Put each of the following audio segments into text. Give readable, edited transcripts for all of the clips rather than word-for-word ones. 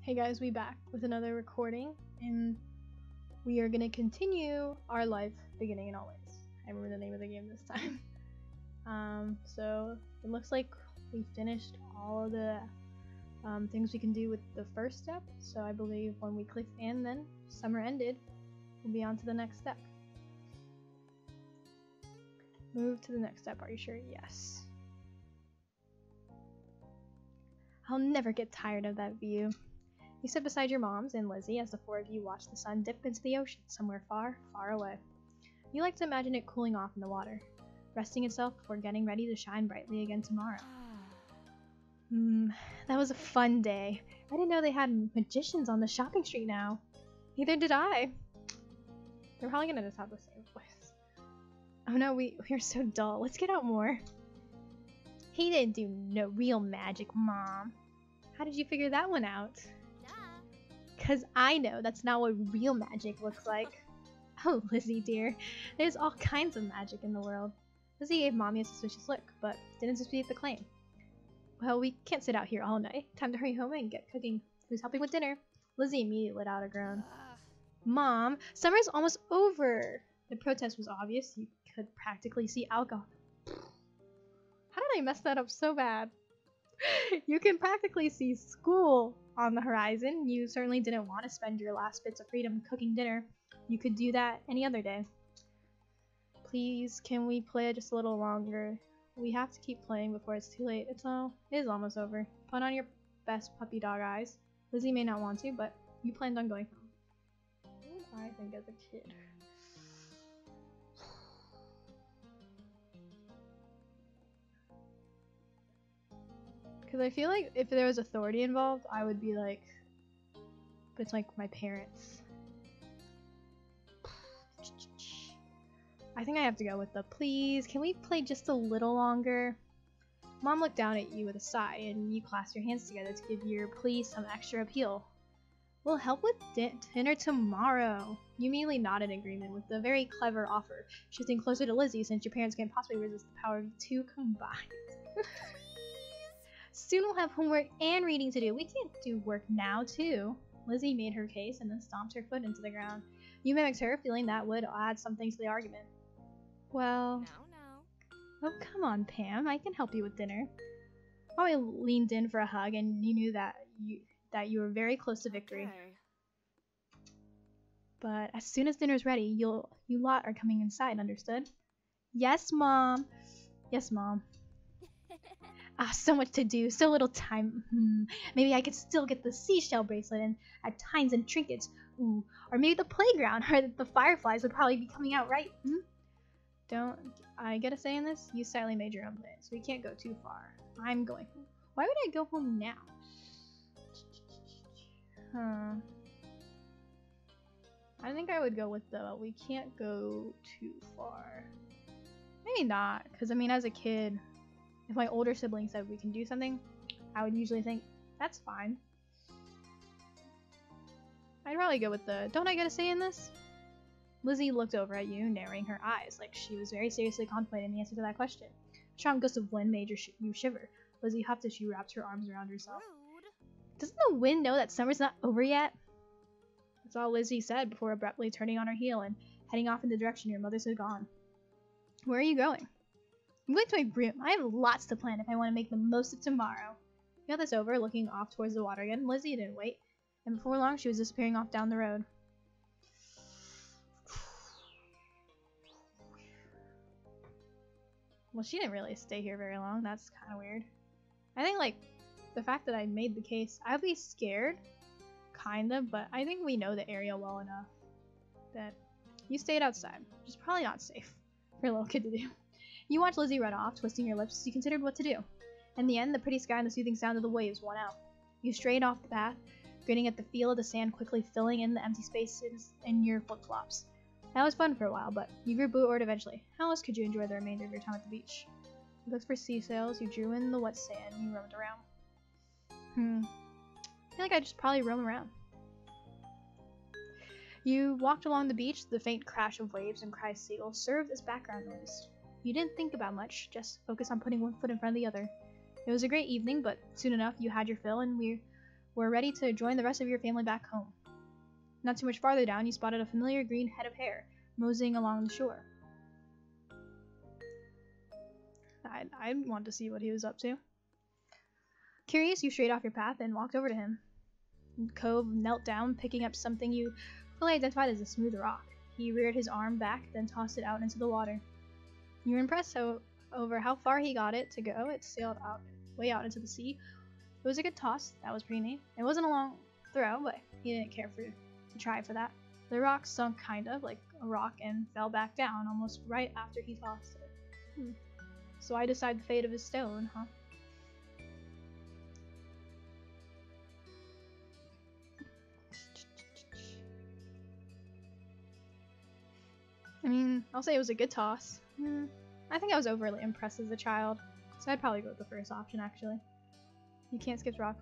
Hey guys, we back with another recording, and we are gonna continue our life beginning and always. I remember the name of the game this time. So it looks like we finished all of the things we can do with the first step. So I believe when we click and then summer ended, we'll be on to the next step. Move to the next step. Are you sure? Yes. I'll never get tired of that view. You sit beside your moms and Lizzie as the four of you watch the sun dip into the ocean somewhere far, far away. You like to imagine it cooling off in the water, resting itself before getting ready to shine brightly again tomorrow. That was a fun day. I didn't know they had magicians on the shopping street now. Neither did I. They're probably gonna just have the same voice. Oh no, we're so dull. Let's get out more. He didn't do no real magic, Mom. How did you figure that one out? Because I know that's not what real magic looks like. Oh, Lizzie dear, there's all kinds of magic in the world. Lizzie gave Mommy a suspicious look, but didn't dispute the claim. Well, we can't sit out here all night. Time to hurry home and get cooking. Who's helping with dinner? Lizzie immediately let out a groan. Mom, summer's almost over! The protest was obvious. You could practically see alcohol. How did I mess that up so bad? You can practically see school on the horizon. You certainly didn't want to spend your last bits of freedom cooking dinner. You could do that any other day. Please, can we play just a little longer? We have to keep playing before it's too late. It is almost over. Put on your best puppy dog eyes. Lizzie may not want to, but you planned on going home. What did I think as a kid? Because I feel like if there was authority involved, I would be like, but it's like my parents. I think I have to go with the please, can we play just a little longer? Mom looked down at you with a sigh, and you clasped your hands together to give your please some extra appeal. We'll help with dinner tomorrow. You immediately nodded in agreement with the very clever offer, shifting closer to Lizzie since your parents can't possibly resist the power of you two combined. Soon we'll have homework and reading to do. We can't do work now, too. Lizzie made her case and then stomped her foot into the ground. You mimicked her, feeling that would add something to the argument. Well... No. Oh, come on, Pam. I can help you with dinner. Molly leaned in for a hug, and you knew that you were very close to victory. Okay. But as soon as dinner's ready, you lot are coming inside, understood? Yes, Mom. Yes, Mom. So much to do, so little time. Maybe I could still get the seashell bracelet and add tines and trinkets. Ooh, or maybe the playground, or the fireflies would probably be coming out, right? Don't I get a say in this? You silently made your own plans. We can't go too far. I'm going home. Why would I go home now? I think I would go with the we can't go too far. Maybe not, because I mean, as a kid, if my older sibling said we can do something, I would usually think, that's fine. I'd probably go with the, don't I get a say in this? Lizzie looked over at you, narrowing her eyes, like she was very seriously contemplating the answer to that question. A strong gust of wind made you shiver. Lizzie huffed as she wrapped her arms around herself. Rude. Doesn't the wind know that summer's not over yet? That's all Lizzie said before abruptly turning on her heel and heading off in the direction your mothers had gone. Where are you going? I'm going to my room. I have lots to plan if I want to make the most of tomorrow. You got this over, looking off towards the water again. Lizzie didn't wait, and before long she was disappearing off down the road. Well, she didn't really stay here very long. That's kind of weird. I think, like, the fact that I made the case, I'd be scared, kind of, but I think we know the area well enough that you stayed outside, which is probably not safe for a little kid to do. You watched Lizzie run off, twisting your lips as you considered what to do. In the end, the pretty sky and the soothing sound of the waves won out. You strayed off the path, grinning at the feel of the sand quickly filling in the empty spaces in your flip-flops. That was fun for a while, but you grew bored eventually. How else could you enjoy the remainder of your time at the beach? You looked for sea sails, you drew in the wet sand, and you roamed around. I feel like I just probably roam around. You walked along the beach, the faint crash of waves and cries of seagulls served as background noise. You didn't think about much, just focus on putting one foot in front of the other. It was a great evening, but soon enough you had your fill and were ready to join the rest of your family back home. Not too much farther down, you spotted a familiar green head of hair moseying along the shore. I wanted to see what he was up to. Curious, you strayed off your path and walked over to him. Cove knelt down, picking up something you fully identified as a smooth rock. He reared his arm back, then tossed it out into the water. You were impressed over how far he got it to go. It sailed way out into the sea. It was a good toss. That was pretty neat. It wasn't a long throw, but he didn't care to try for that. The rock sunk kind of like a rock and fell back down almost right after he tossed it. So I decide the fate of his stone, huh? I mean, I'll say it was a good toss. I think I was overly impressed as a child, so I'd probably go with the first option, actually. You can't skip rock.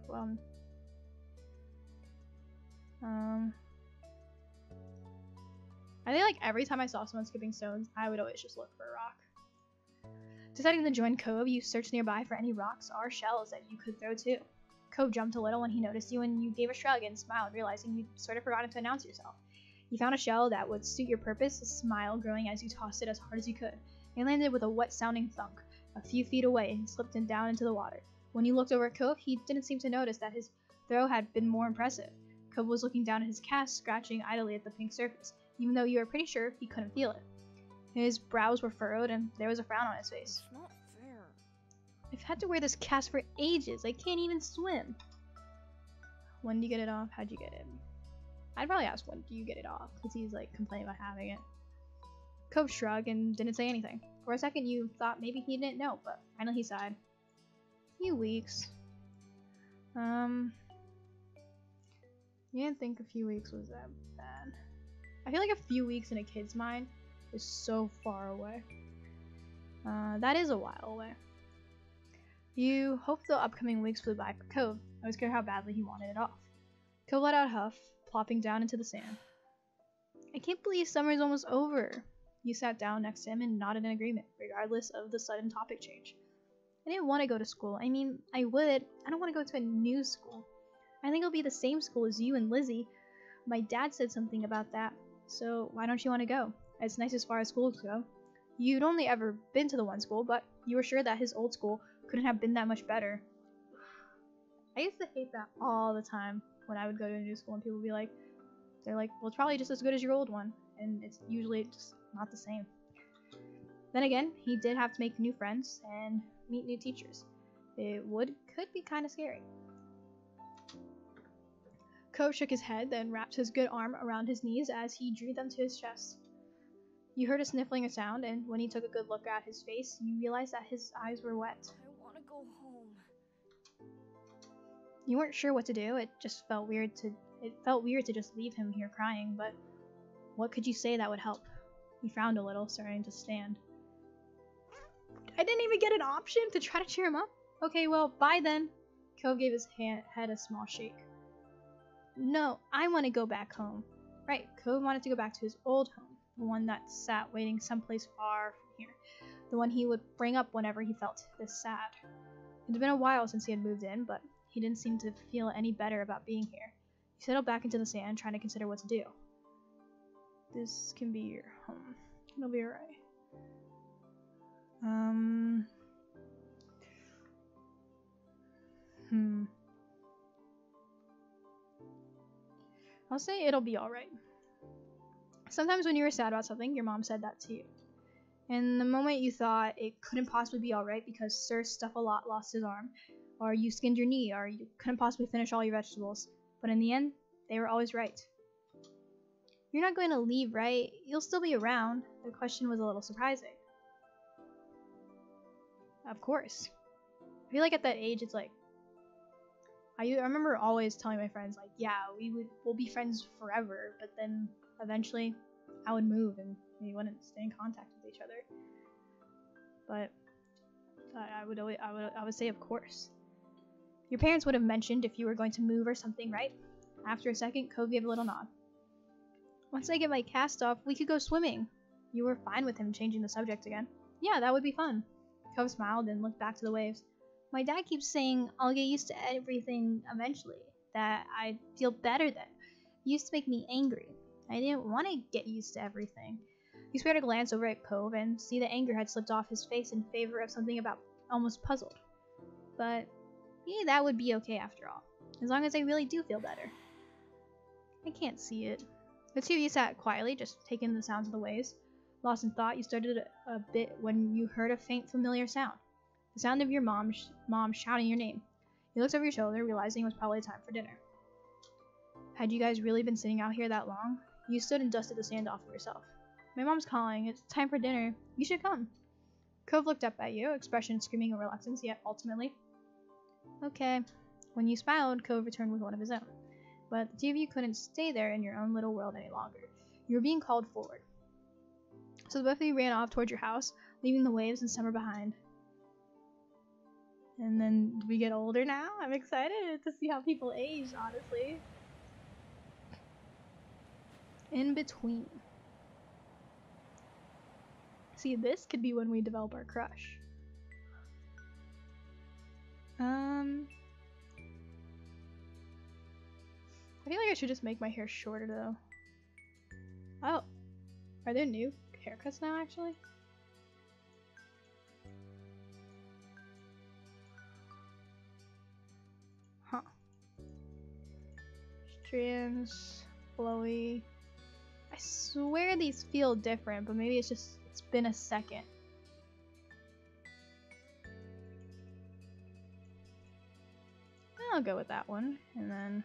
I think like every time I saw someone skipping stones, I would always just look for a rock. Deciding to join Cove, you searched nearby for any rocks or shells that you could throw too. Cove jumped a little when he noticed you, and you gave a shrug and smiled, realizing you'd sort of forgotten to announce yourself. You found a shell that would suit your purpose, a smile growing as you tossed it as hard as you could. It landed with a wet-sounding thunk a few feet away and slipped down into the water. When you looked over at Cove, he didn't seem to notice that his throw had been more impressive. Cove was looking down at his cast, scratching idly at the pink surface, even though you were pretty sure he couldn't feel it. His brows were furrowed, and there was a frown on his face. It's not fair. I've had to wear this cast for ages. I can't even swim. When did you get it off? How'd you get it? I'd probably ask when do you get it off, because he's like complaining about having it. Cove shrugged and didn't say anything. For a second you thought maybe he didn't know, but finally he sighed. A few weeks. You didn't think a few weeks was that bad. I feel like a few weeks in a kid's mind is so far away. That is a while away. You hoped the upcoming weeks flew by for Cove. I was clear how badly he wanted it off. Cove let out a huff, plopping down into the sand. I can't believe summer's almost over. You sat down next to him and nodded in agreement, regardless of the sudden topic change. I didn't want to go to school. I mean, I would. I don't want to go to a new school. I think it'll be the same school as you and Lizzie. My dad said something about that, so why don't you want to go? It's nice as far as schools go. You'd only ever been to the one school, but you were sure that his old school couldn't have been that much better. I used to hate that all the time when I would go to a new school and people would be like, they're like, well, it's probably just as good as your old one, and it's usually just not the same. Then again, he did have to make new friends and meet new teachers. It could be kind of scary. Cove shook his head, then wrapped his good arm around his knees as he drew them to his chest. You heard a sniffling sound, and when he took a good look at his face, you realized that his eyes were wet. I want to go home. You weren't sure what to do. It felt weird to just leave him here crying, but what could you say that would help? He frowned a little, starting to stand. I didn't even get an option to try to cheer him up? Okay, well, bye then. Cove gave his head a small shake. No, I want to go back home. Right, Cove wanted to go back to his old home, the one that sat waiting someplace far from here, the one he would bring up whenever he felt this sad. It had been a while since he had moved in, but he didn't seem to feel any better about being here. He settled back into the sand, trying to consider what to do. This can be your home. It'll be alright. I'll say it'll be alright. Sometimes when you were sad about something, your mom said that to you. And the moment you thought it couldn't possibly be alright because Sir Stuff-a-Lot lost his arm, or you skinned your knee, or you couldn't possibly finish all your vegetables. But in the end, they were always right. You're not going to leave, right? You'll still be around. The question was a little surprising. Of course. I feel like at that age, it's like, I remember always telling my friends, like, yeah, we'll be friends forever, but then eventually I would move and we wouldn't stay in contact with each other. But I would say, of course. Your parents would have mentioned if you were going to move or something, right? After a second, Cove gave a little nod. Once I get my cast off, we could go swimming. You were fine with him changing the subject again. Yeah, that would be fun. Cove smiled and looked back to the waves. My dad keeps saying I'll get used to everything eventually. that I'd feel better then. You used to make me angry. I didn't want to get used to everything. He spared a glance over at Cove and see the anger had slipped off his face in favor of something about almost puzzled. But maybe that would be okay after all, as long as I really do feel better. I can't see it. The two of you sat quietly, just taking in the sounds of the waves. Lost in thought, you started a bit when you heard a faint, familiar sound. The sound of your mom shouting your name. You looked over your shoulder, realizing it was probably time for dinner. Had you guys really been sitting out here that long? You stood and dusted the sand off of yourself. My mom's calling. It's time for dinner. You should come. Cove looked up at you, expression screaming reluctance, yet ultimately. Okay. When you smiled, Cove returned with one of his own. But the two of you couldn't stay there in your own little world any longer. You were being called forward. So the both of you ran off towards your house, leaving the waves and summer behind. And then, do we get older now? I'm excited to see how people age, honestly. In between. See, this could be when we develop our crush. I feel like I should just make my hair shorter though. Oh, are there new haircuts now actually? Huh. Strands, flowy. I swear these feel different, but maybe it's been a second. I'll go with that one, and then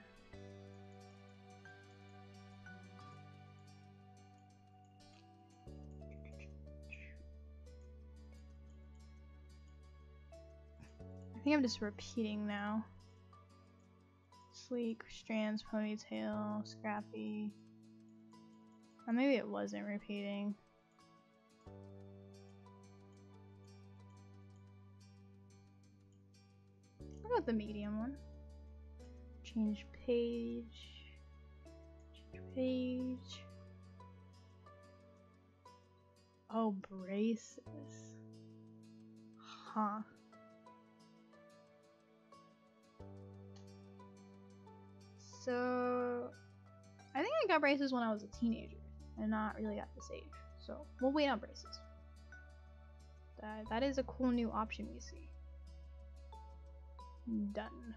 I think I'm just repeating now. Sleek, strands, ponytail, scrappy. Or maybe it wasn't repeating. I'll go with the medium one. Change page. Change page. Oh, braces. Huh. So, I think I got braces when I was a teenager, and not really at this age. So, we'll wait on braces. That is a cool new option we see. Done.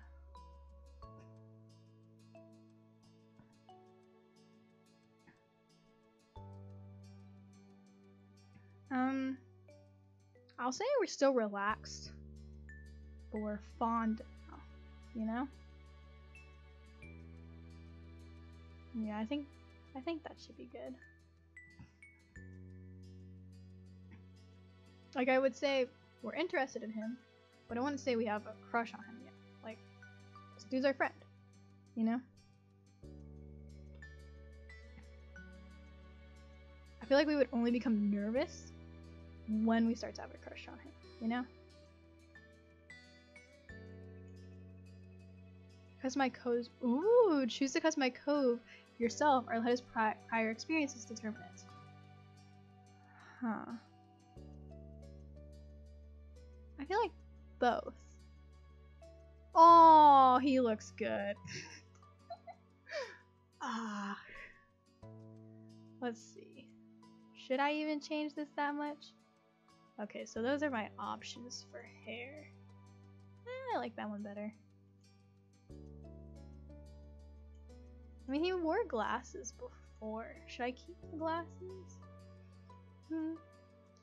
I'll say we're still relaxed, but we're fond now, you know? Yeah, I think that should be good. Like, I would say we're interested in him, but I wouldn't say we have a crush on him yet. Like, this dude's our friend, you know? I feel like we would only become nervous when we start to have a crush on him, you know? Customize Cove. Ooh, choose to customize Cove yourself or let his prior experiences determine it. Huh. I feel like both. Oh, he looks good. Ah. Let's see. Should I even change this that much? Okay, so those are my options for hair. I like that one better. I mean, he wore glasses before. Should I keep the glasses? I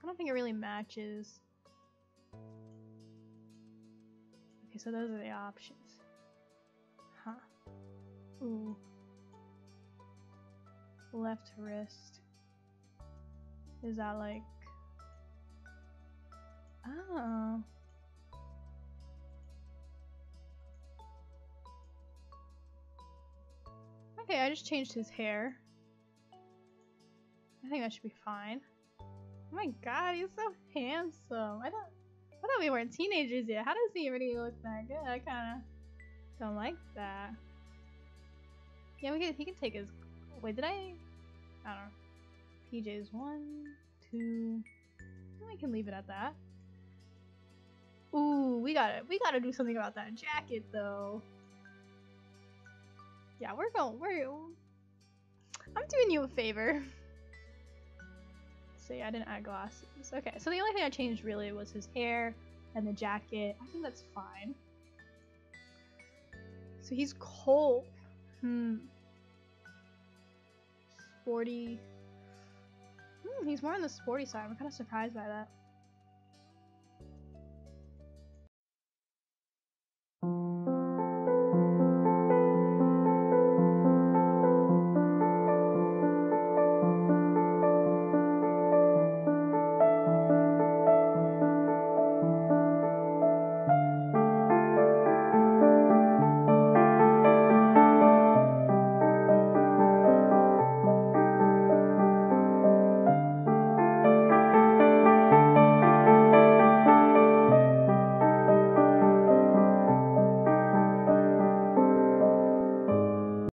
don't think it really matches. Okay, so those are the options. Huh. Ooh. Left wrist. Is that like... Oh. Okay, I just changed his hair. I think that should be fine. Oh my god, he's so handsome. I thought we weren't teenagers yet. How does he already look that good? I kinda don't like that. Yeah, he can take his... Wait, did I don't know. PJs 1, 2... I can leave it at that. Ooh, we gotta do something about that jacket though. Yeah, I'm doing you a favor. So yeah, I didn't add glasses. Okay, so the only thing I changed really was his hair and the jacket. I think that's fine. So he's cold. Sporty. He's more on the sporty side. I'm kind of surprised by that.